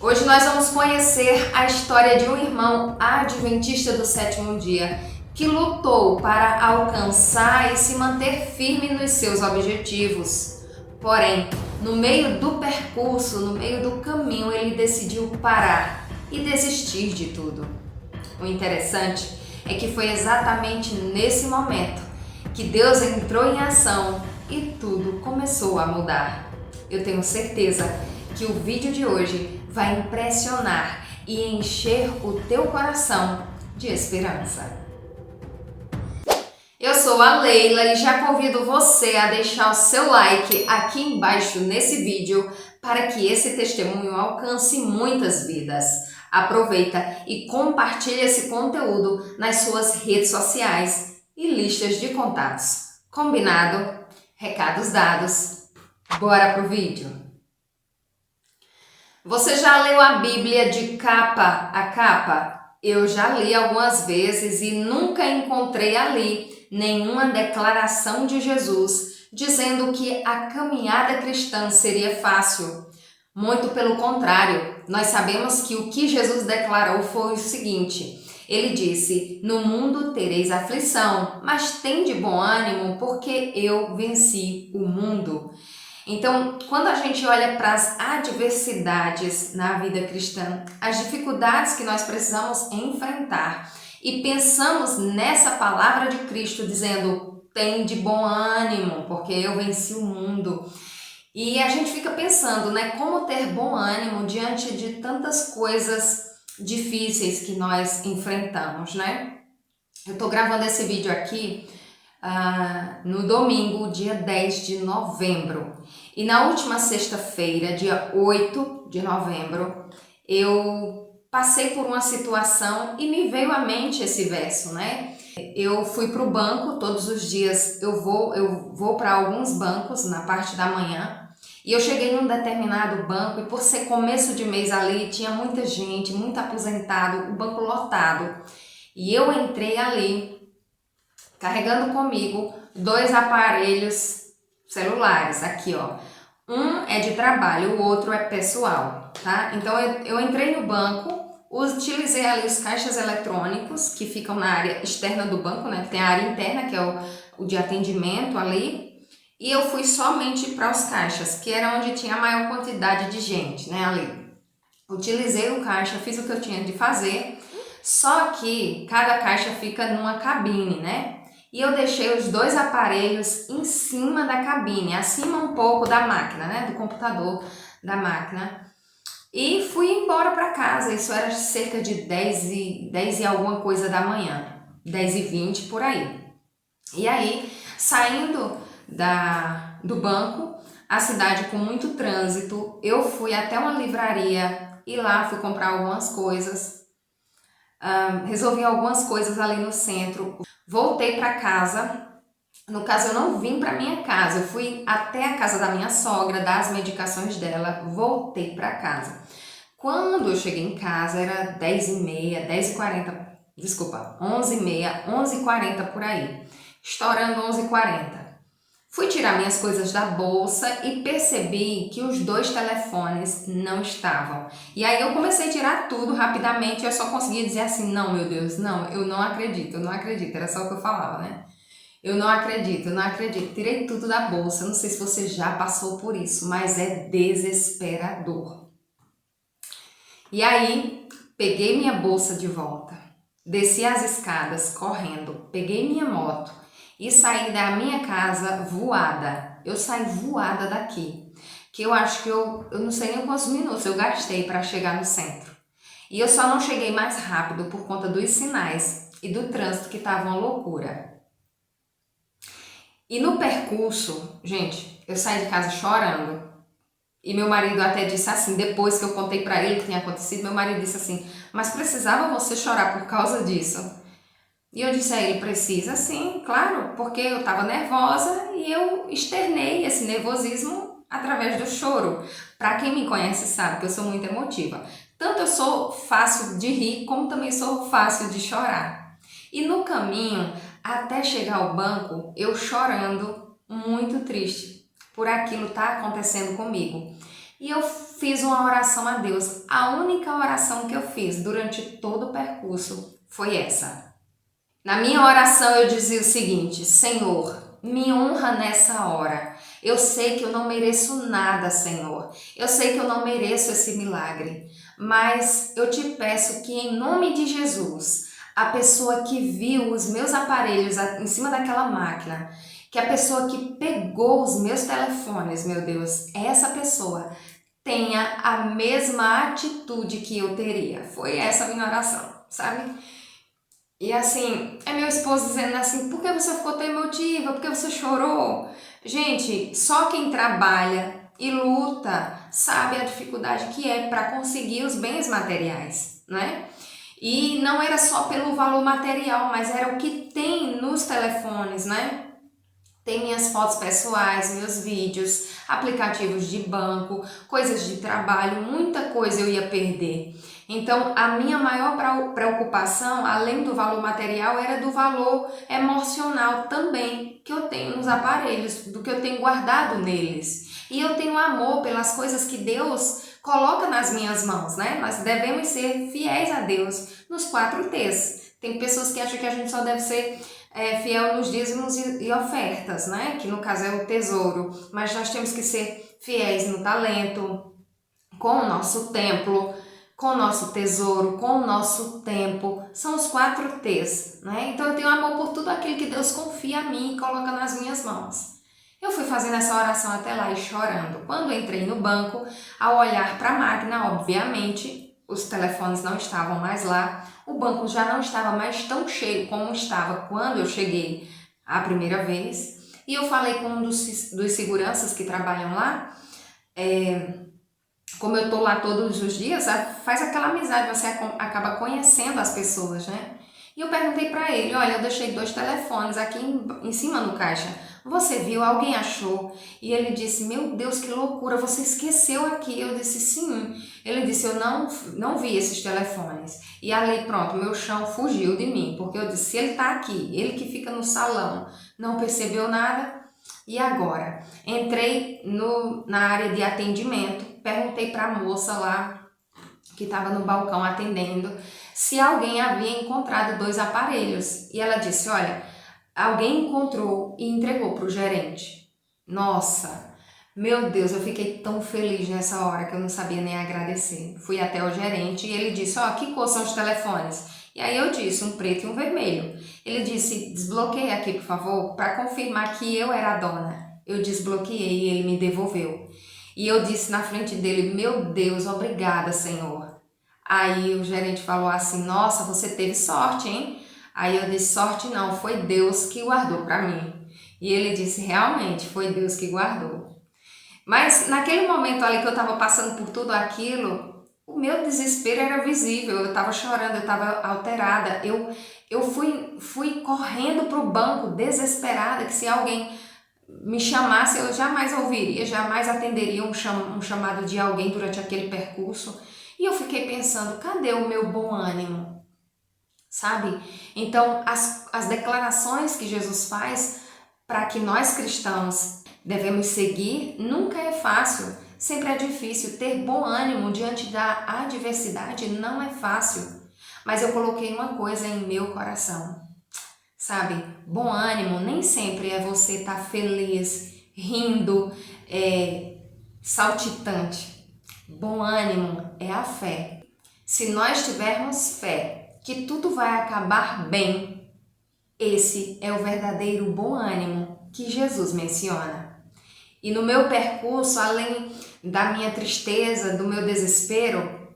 Hoje nós vamos conhecer a história de um irmão adventista do sétimo dia que lutou para alcançar e se manter firme nos seus objetivos. Porém, no meio do percurso, no meio do caminho, ele decidiu parar e desistir de tudo. O interessante é que foi exatamente nesse momento que Deus entrou em ação e tudo começou a mudar. Eu tenho certeza que o vídeo de hoje vai impressionar e encher o teu coração de esperança. Eu sou a Leila e já convido você a deixar o seu like aqui embaixo nesse vídeo para que esse testemunho alcance muitas vidas. Aproveita e compartilhe esse conteúdo nas suas redes sociais e listas de contatos. Combinado? Recados dados. Bora pro vídeo! Você já leu a Bíblia de capa a capa? Eu já li algumas vezes e nunca encontrei ali nenhuma declaração de Jesus dizendo que a caminhada cristã seria fácil. Muito pelo contrário, nós sabemos que o que Jesus declarou foi o seguinte: ele disse: "No mundo tereis aflição, mas tende bom ânimo, porque eu venci o mundo." Então, quando a gente olha para as adversidades na vida cristã, as dificuldades que nós precisamos enfrentar e pensamos nessa palavra de Cristo dizendo: "Tem de bom ânimo, porque eu venci o mundo." E a gente fica pensando, né, como ter bom ânimo diante de tantas coisas difíceis que nós enfrentamos, né? Eu tô gravando esse vídeo aqui no domingo, dia 10 de novembro. E na última sexta-feira, dia 8 de novembro, eu passei por uma situação e me veio à mente esse verso, né? Eu fui para o banco, todos os dias eu vou para alguns bancos na parte da manhã, e eu cheguei em um determinado banco e por ser começo de mês ali, tinha muita gente, muito aposentado, o banco lotado. E eu entrei ali carregando comigo 2 aparelhos celulares, aqui ó. Um é de trabalho, o outro é pessoal, tá? Então eu entrei no banco, utilizei ali os caixas eletrônicos que ficam na área externa do banco, né? Tem a área interna, que é o de atendimento ali, e eu fui somente para os caixas, que era onde tinha a maior quantidade de gente, né? Ali. Utilizei o caixa, fiz o que eu tinha de fazer, só que cada caixa fica numa cabine, né? E eu deixei os 2 aparelhos em cima da cabine, acima um pouco da máquina, né? Do computador da máquina. E fui embora para casa, isso era cerca de 10 e alguma coisa da manhã, 10h20 por aí. E aí, saindo do banco, a cidade com muito trânsito, eu fui até uma livraria e lá fui comprar algumas coisas. Resolvi algumas coisas ali no centro, voltei para casa. No caso, eu não vim para minha casa, eu fui até a casa da minha sogra, dar as medicações dela, voltei para casa. Quando eu cheguei em casa, era 10h30, 10h40, desculpa, 11h30, 11h40 por aí, estourando 11h40. Fui tirar minhas coisas da bolsa e percebi que os 2 telefones não estavam. E aí eu comecei a tirar tudo rapidamente, eu só conseguia dizer assim: "Não, meu Deus, não, eu não acredito, eu não acredito." Era só o que eu falava, né? Eu não acredito, eu não acredito. Tirei tudo da bolsa, não sei se você já passou por isso, mas é desesperador. E aí, peguei minha bolsa de volta, desci as escadas correndo, peguei minha moto e saí da minha casa voada. Eu saí voada daqui, que eu acho que eu não sei nem quantos minutos eu gastei para chegar no centro. E eu só não cheguei mais rápido por conta dos sinais e do trânsito que estava uma loucura. E no percurso, gente, eu saí de casa chorando. E meu marido até disse assim, depois que eu contei para ele o que tinha acontecido, meu marido disse assim: "Mas precisava você chorar por causa disso?" E eu disse a ele: "Precisa sim, claro, porque eu estava nervosa e eu externei esse nervosismo através do choro." Para quem me conhece sabe que eu sou muito emotiva. Tanto eu sou fácil de rir, como também sou fácil de chorar. E no caminho, até chegar ao banco, eu chorando, muito triste por aquilo tá acontecendo comigo. E eu fiz uma oração a Deus. A única oração que eu fiz durante todo o percurso foi essa. Na minha oração eu dizia o seguinte: Senhor, me honra nessa hora. Eu sei que eu não mereço nada, Senhor. Eu sei que eu não mereço esse milagre. Mas eu te peço que, em nome de Jesus, a pessoa que viu os meus aparelhos em cima daquela máquina, que a pessoa que pegou os meus telefones, meu Deus, essa pessoa tenha a mesma atitude que eu teria. Foi essa a minha oração, sabe? E assim, é meu esposo dizendo assim: por que você ficou tão emotiva? Por que você chorou? Gente, só quem trabalha e luta sabe a dificuldade que é para conseguir os bens materiais, né? E não era só pelo valor material, mas era o que tem nos telefones, né? Tem minhas fotos pessoais, meus vídeos, aplicativos de banco, coisas de trabalho, muita coisa eu ia perder. Então, a minha maior preocupação, além do valor material, era do valor emocional também que eu tenho nos aparelhos, do que eu tenho guardado neles. E eu tenho amor pelas coisas que Deus coloca nas minhas mãos, né? Nós devemos ser fiéis a Deus nos 4 T's. Tem pessoas que acham que a gente só deve ser fiel nos dízimos e ofertas, né? Que no caso é o tesouro. Mas nós temos que ser fiéis no talento, com o nosso templo, com o nosso tesouro, com o nosso tempo. São os 4 T's, né? Então eu tenho amor por tudo aquilo que Deus confia a mim e coloca nas minhas mãos. Eu fui fazendo essa oração até lá e chorando. Quando entrei no banco, ao olhar para a máquina, obviamente, os telefones não estavam mais lá. O banco já não estava mais tão cheio como estava quando eu cheguei a primeira vez. E eu falei com um dos seguranças que trabalham lá. Como eu tô lá todos os dias, faz aquela amizade, você acaba conhecendo as pessoas, né? E eu perguntei para ele: olha, eu deixei 2 telefones aqui em cima no caixa. Você viu? Alguém achou? E ele disse: meu Deus, que loucura, você esqueceu aqui. Eu disse: sim. Ele disse: eu não vi esses telefones. E ali, pronto, meu chão fugiu de mim, porque eu disse: se ele tá aqui, ele que fica no salão, não percebeu nada. E agora? Entrei na área de atendimento, perguntei para a moça lá, que estava no balcão atendendo, se alguém havia encontrado 2 aparelhos. E ela disse: olha, alguém encontrou e entregou para o gerente. Nossa, meu Deus, eu fiquei tão feliz nessa hora que eu não sabia nem agradecer. Fui até o gerente e ele disse: ó, que cor são os telefones? E aí eu disse: um preto e um vermelho. Ele disse: desbloqueie aqui, por favor, para confirmar que eu era a dona. Eu desbloqueei e ele me devolveu. E eu disse na frente dele: meu Deus, obrigada, Senhor. Aí o gerente falou assim: nossa, você teve sorte, hein? Aí eu disse: sorte não, foi Deus que guardou para mim. E ele disse: realmente, foi Deus que guardou. Mas naquele momento ali que eu estava passando por tudo aquilo, o meu desespero era visível. Eu estava chorando, eu estava alterada. Eu fui correndo para o banco, desesperada, que se alguém me chamasse, eu jamais ouviria, jamais atenderia um chamado de alguém durante aquele percurso. E eu fiquei pensando: cadê o meu bom ânimo? Sabe? Então, as declarações que Jesus faz para que nós cristãos devemos seguir, nunca é fácil, sempre é difícil. Ter bom ânimo diante da adversidade não é fácil. Mas eu coloquei uma coisa em meu coração, sabe? Bom ânimo nem sempre é você estar feliz, rindo, saltitante. Bom ânimo é a fé. Se nós tivermos fé que tudo vai acabar bem, esse é o verdadeiro bom ânimo que Jesus menciona. E no meu percurso, além da minha tristeza, do meu desespero,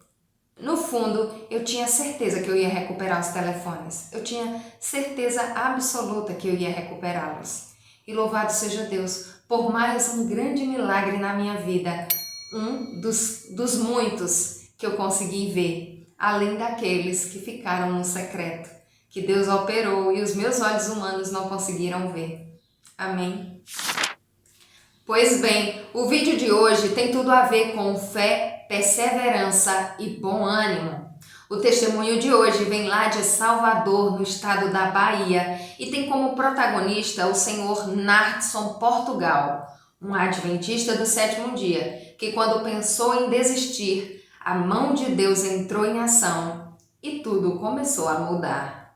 no fundo, eu tinha certeza que eu ia recuperar os telefones. Eu tinha certeza absoluta que eu ia recuperá-los. E louvado seja Deus por mais um grande milagre na minha vida. Um dos muitos que eu consegui ver, além daqueles que ficaram no secreto, que Deus operou e os meus olhos humanos não conseguiram ver. Amém? Pois bem, o vídeo de hoje tem tudo a ver com fé, perseverança e bom ânimo. O testemunho de hoje vem lá de Salvador, no estado da Bahia, e tem como protagonista o senhor Nartson Portugal. um adventista do sétimo dia, que quando pensou em desistir, a mão de Deus entrou em ação e tudo começou a mudar.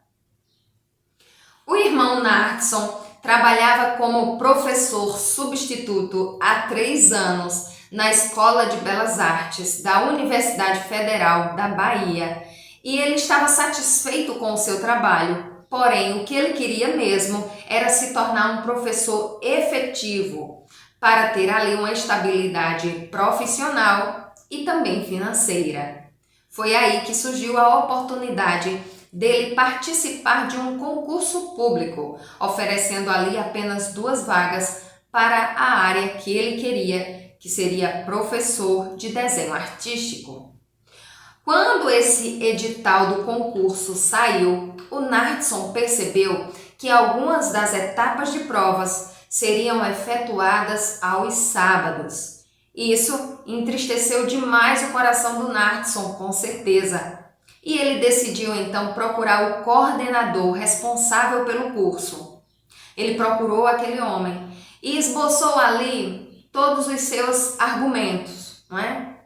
O irmão Narkson trabalhava como professor substituto há 3 anos na Escola de Belas Artes da Universidade Federal da Bahia e ele estava satisfeito com o seu trabalho, porém o que ele queria mesmo era se tornar um professor efetivo para ter ali uma estabilidade profissional e também financeira. Foi aí que surgiu a oportunidade dele participar de um concurso público, oferecendo ali apenas 2 vagas para a área que ele queria, que seria professor de desenho artístico. Quando esse edital do concurso saiu, o Narkson percebeu que algumas das etapas de provas seriam efetuadas aos sábados. Isso entristeceu demais o coração do Narkson, com certeza. E ele decidiu então procurar o coordenador responsável pelo curso. Ele procurou aquele homem e esboçou ali todos os seus argumentos, não é?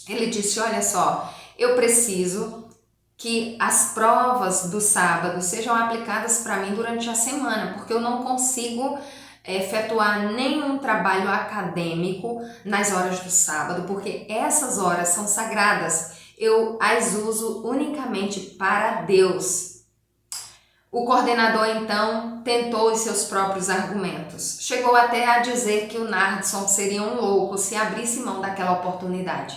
Ele disse: olha só, eu preciso que as provas do sábado sejam aplicadas para mim durante a semana, porque eu não consigo efetuar nenhum trabalho acadêmico nas horas do sábado, porque essas horas são sagradas. Eu as uso unicamente para Deus. O coordenador então tentou os seus próprios argumentos. Chegou até a dizer que o Narkson seria um louco se abrisse mão daquela oportunidade.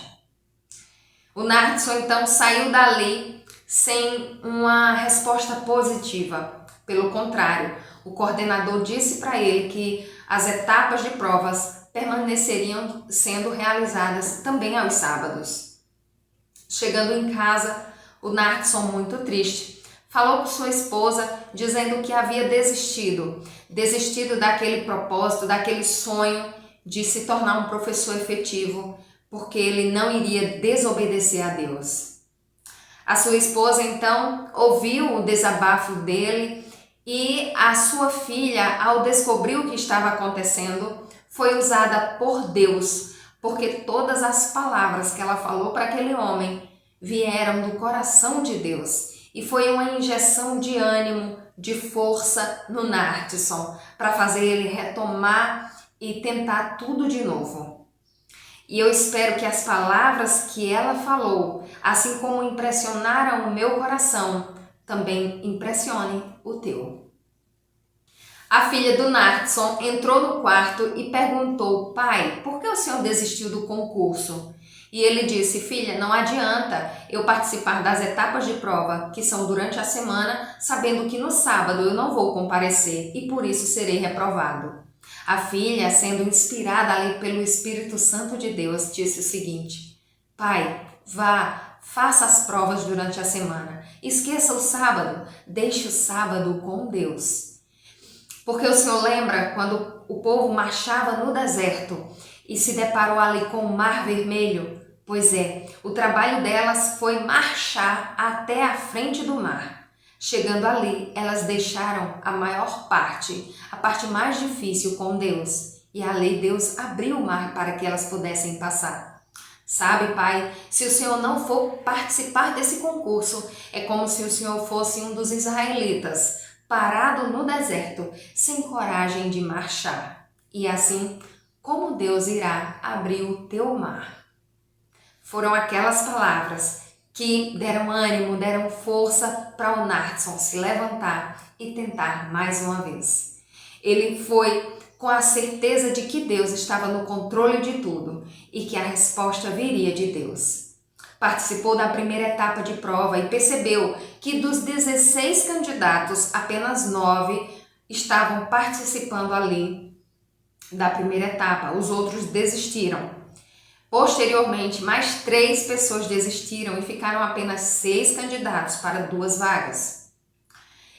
O Narkson então saiu dali sem uma resposta positiva. Pelo contrário, o coordenador disse para ele que as etapas de provas permaneceriam sendo realizadas também aos sábados. Chegando em casa, o Narkson, muito triste, falou com sua esposa dizendo que havia desistido daquele propósito, daquele sonho de se tornar um professor efetivo, porque ele não iria desobedecer a Deus. A sua esposa então ouviu o desabafo dele e a sua filha, ao descobrir o que estava acontecendo, foi usada por Deus, porque todas as palavras que ela falou para aquele homem vieram do coração de Deus. E foi uma injeção de ânimo, de força no Narkson, para fazer ele retomar e tentar tudo de novo. E eu espero que as palavras que ela falou, assim como impressionaram o meu coração, também impressionem o teu. A filha do Narkson entrou no quarto e perguntou: pai, por que o senhor desistiu do concurso? E ele disse: filha, não adianta eu participar das etapas de prova, que são durante a semana, sabendo que no sábado eu não vou comparecer e por isso serei reprovado. A filha, sendo inspirada ali pelo Espírito Santo de Deus, disse o seguinte: pai, vá, faça as provas durante a semana, esqueça o sábado, deixe o sábado com Deus. Porque o senhor lembra quando o povo marchava no deserto e se deparou ali com o Mar Vermelho? Pois é, o trabalho delas foi marchar até a frente do mar. Chegando ali, elas deixaram a maior parte, a parte mais difícil, com Deus. E ali Deus abriu o mar para que elas pudessem passar. Sabe, pai, se o senhor não for participar desse concurso, é como se o senhor fosse um dos israelitas, parado no deserto, sem coragem de marchar. E assim, como Deus irá abrir o teu mar? Foram aquelas palavras que deram ânimo, deram força para o Narkson se levantar e tentar mais uma vez. Ele foi com a certeza de que Deus estava no controle de tudo e que a resposta viria de Deus. Participou da primeira etapa de prova e percebeu que dos 16 candidatos, apenas 9 estavam participando ali da primeira etapa. Os outros desistiram. Posteriormente, mais 3 pessoas desistiram e ficaram apenas 6 candidatos para 2 vagas.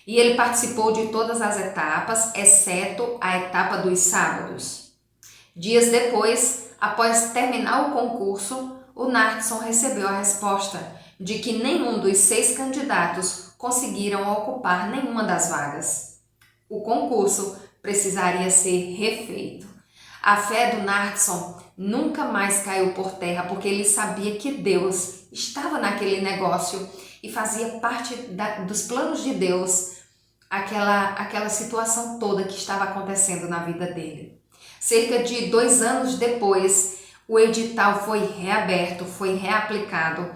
E ele participou de todas as etapas, exceto a etapa dos sábados. Dias depois, após terminar o concurso, o Narkson recebeu a resposta de que nenhum dos 6 candidatos conseguiram ocupar nenhuma das vagas. O concurso precisaria ser refeito. A fé do Nardson nunca mais caiu por terra, porque ele sabia que Deus estava naquele negócio e fazia parte dos planos de Deus aquela situação toda que estava acontecendo na vida dele. Cerca de 2 anos depois, o edital foi reaberto, foi reaplicado,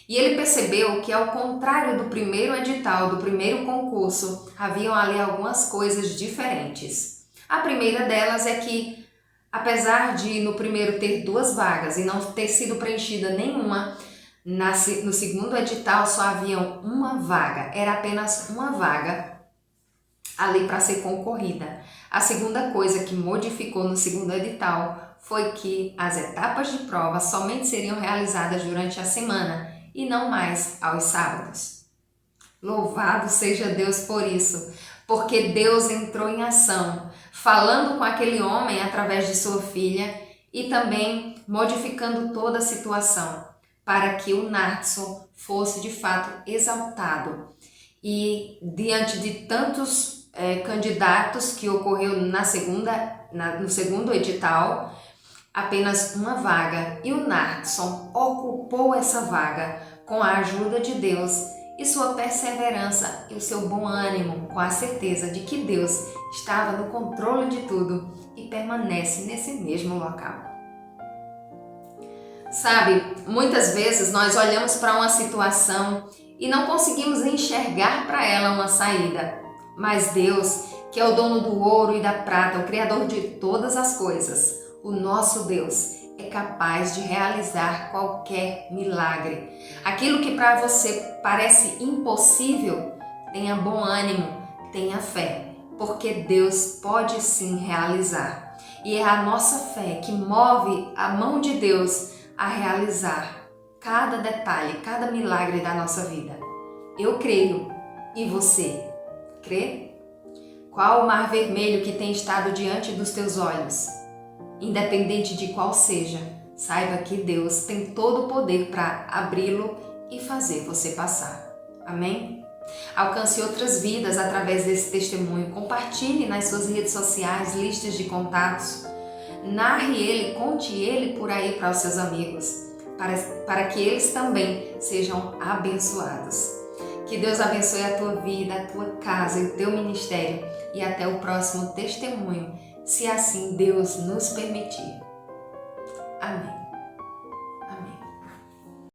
e ele percebeu que, ao contrário do primeiro edital, do primeiro concurso, haviam ali algumas coisas diferentes. A primeira delas é que, apesar de no primeiro ter 2 vagas e não ter sido preenchida nenhuma, no segundo edital só havia uma vaga, era apenas uma vaga ali para ser concorrida. A segunda coisa que modificou no segundo edital foi que as etapas de prova somente seriam realizadas durante a semana e não mais aos sábados. Louvado seja Deus por isso, porque Deus entrou em ação, falando com aquele homem através de sua filha e também modificando toda a situação para que o Nardson fosse de fato exaltado. E diante de tantos candidatos que ocorreu no segundo edital, apenas uma vaga, e o Nardson ocupou essa vaga com a ajuda de Deus e sua perseverança e o seu bom ânimo, com a certeza de que Deus estava no controle de tudo e permanece nesse mesmo local. Sabe, muitas vezes nós olhamos para uma situação e não conseguimos enxergar para ela uma saída, mas Deus, que é o dono do ouro e da prata, o Criador de todas as coisas, o nosso Deus, é capaz de realizar qualquer milagre. Aquilo que para você parece impossível, tenha bom ânimo, tenha fé, porque Deus pode sim realizar. E é a nossa fé que move a mão de Deus a realizar cada detalhe, cada milagre da nossa vida. Eu creio, e você crê? Qual o mar vermelho que tem estado diante dos teus olhos? Independente de qual seja, saiba que Deus tem todo o poder para abri-lo e fazer você passar. Amém? Alcance outras vidas através desse testemunho. Compartilhe nas suas redes sociais, listas de contatos. Narre ele, conte ele por aí para os seus amigos, para que eles também sejam abençoados. Que Deus abençoe a tua vida, a tua casa e o teu ministério. E até o próximo testemunho, se assim Deus nos permitir. Amém.